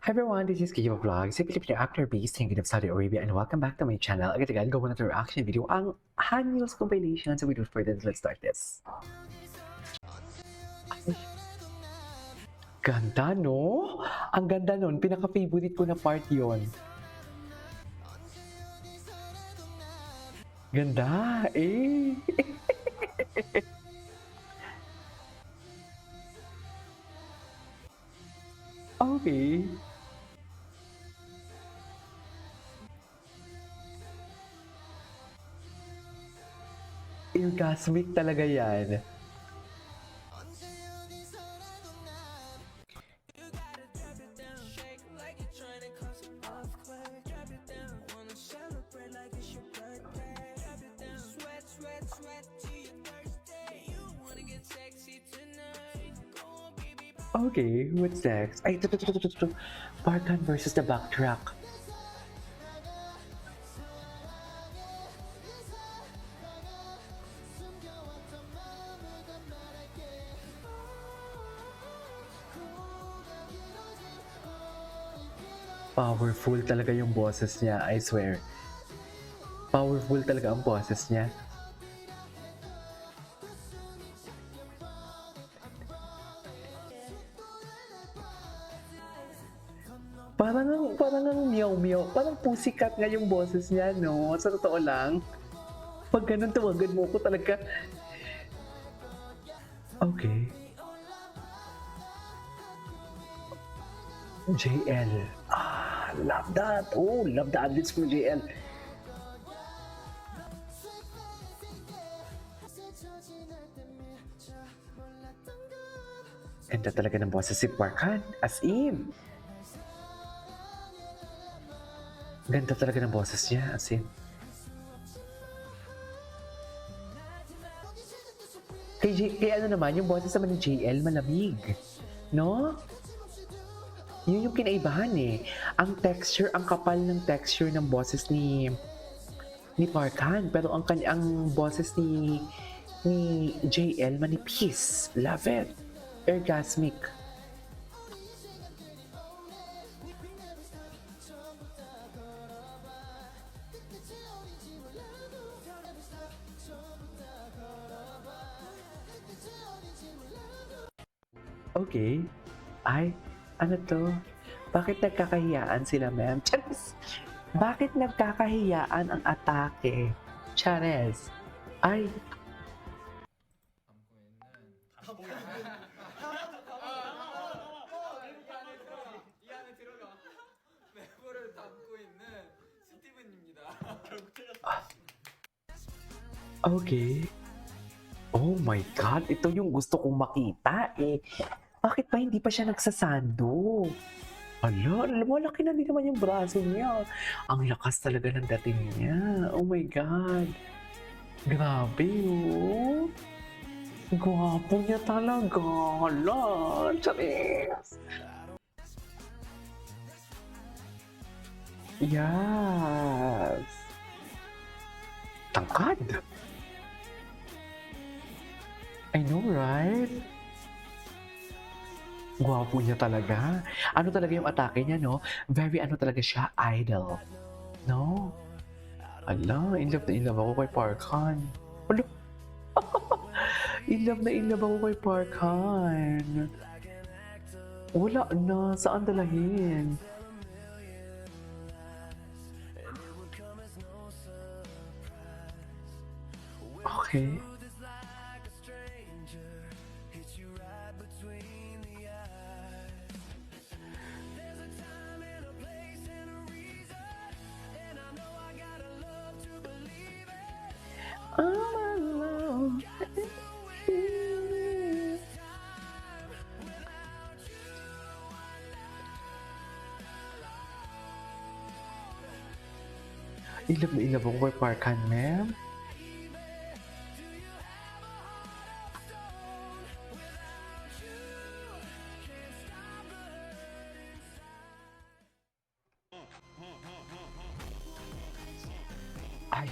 Hi everyone, this is Kiyo Vlogs, a Filipino actor based in of Saudi Arabia, and welcome back to my channel. Agad-agad, gawa na ito reaction video ang Han Meals compilation. So without further ado, let's start this. Ay, ganda no? Ang ganda nun, pinaka-favorite ko na part yon. Ganda eh. Okay. Orgasmic talaga yan. Okay, what's next? Ay, ito. Barkan versus the Backtrack. Powerful talaga yung boses niya, I swear. Powerful talaga ang boses niya. Parang ang meow-meow. Parang pussycat nga yung boses niya, no? Sa totoo lang. Pag ganun, tawagan mo ko talaga. Okay. JL. Love that. Oh, love the adlibs from JL. Ganda talaga ng boses si Barkan. As in. Ganda talaga ng boses niya. As in. Kay ano naman, yung boses naman ni JL, malamig. No? Yun yung kinaibahan eh. Ang texture, ang kapal ng texture ng boses ni Parkan, pero ang boses ni JL manipis. Love it. Orgasmic. Okay. Ay, ano to? Bakit nagkakahiyaan sila, ma'am? Charis! Bakit nagkakahiyaan ang atake? Chares. Ay, 이 안에 들어가. 메모를 담고 있는 스티븐입니다. okay. Oh my God, ito yung gusto kong makita eh. Bakit pa hindi pa siya nagsasando? Hala, malaki na din naman yung braso niya. Ang lakas talaga ng dating niya. Oh my God. Grabe oh. Gwapo niya talaga. Hala, charis. Yes. Tangkad. I know, right? Gwapo niya talaga. Ano talaga yung atake niya, no? Very ano talaga siya, idol. No? Ala, in love ako kay Parkhan. Ala, in love ako kay Parkhan. Wala na, saan dalahin? Okay. In love ako kay Parkhan, ma'am. Ay.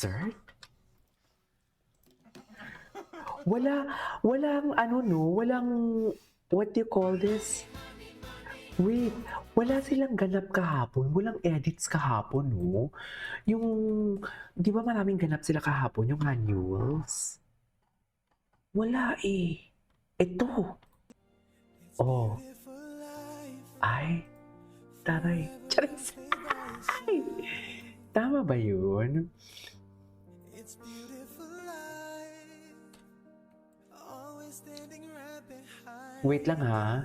concert? Walang ano no, walang, what do you call this? Wait, wala silang ganap kahapon, walang edits kahapon no? Yung, di ba maraming ganap sila kahapon, yung annuals? Wala eh. Ito. Oh. Ay, taray. Charis. Ay, tama ba yun? Wait lang ha.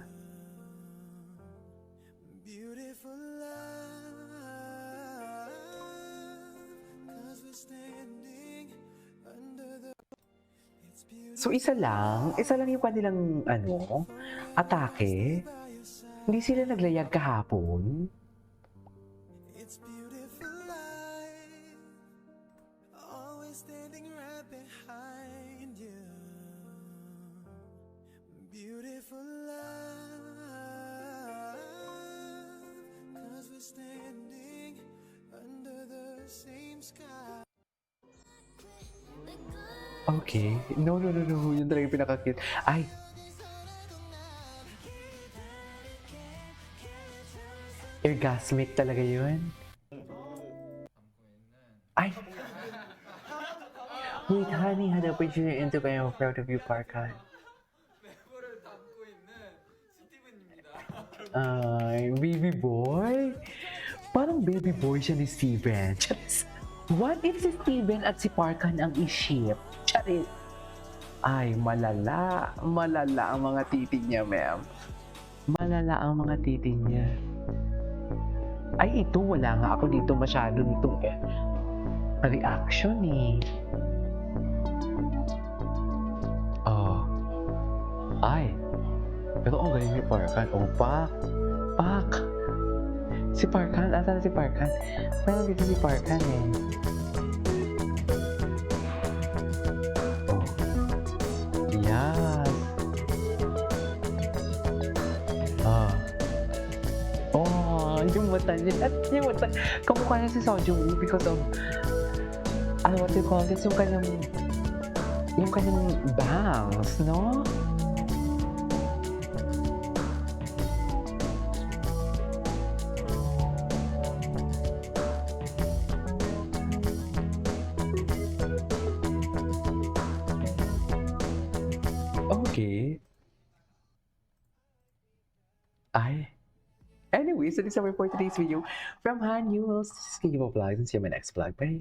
So isa lang yung kanilang ano, atake. Hindi sila naglayag kahapon. Okay. No. Yun talaga yung pinaka-cute. Ay! Orgasmic talaga yun. Ay! Wait, honey, hanapin siya yung into kayo. Proud of you, Parkan. 내부를 담고 있는 스티븐입니다. Ay, baby boy? Parang baby boy siya ni Steven. Charis. What if si Steven at si Parkan ang i-ship? Charis. Ay, malala. Malala ang mga titi niya, ma'am. Malala ang mga titi niya. Ay, ito. Wala nga ako dito masyado nitong reaction eh. Oh. Ay. Pero ang galing ni Parkan. Oh, Pak. Si Parkan. Asan si Parkan? Meron dito si Parkan eh. Oh. Yes. Ah. Oh, yung mata niya. At yung mata. Kamukha niya si Sojung because of what do you call this? Yung kanyang bangs, no? Okay. Ay. Anyways, so this is our for today's video from Han Yules. This is Kayo Vlogs and see you in my next vlog. Bye.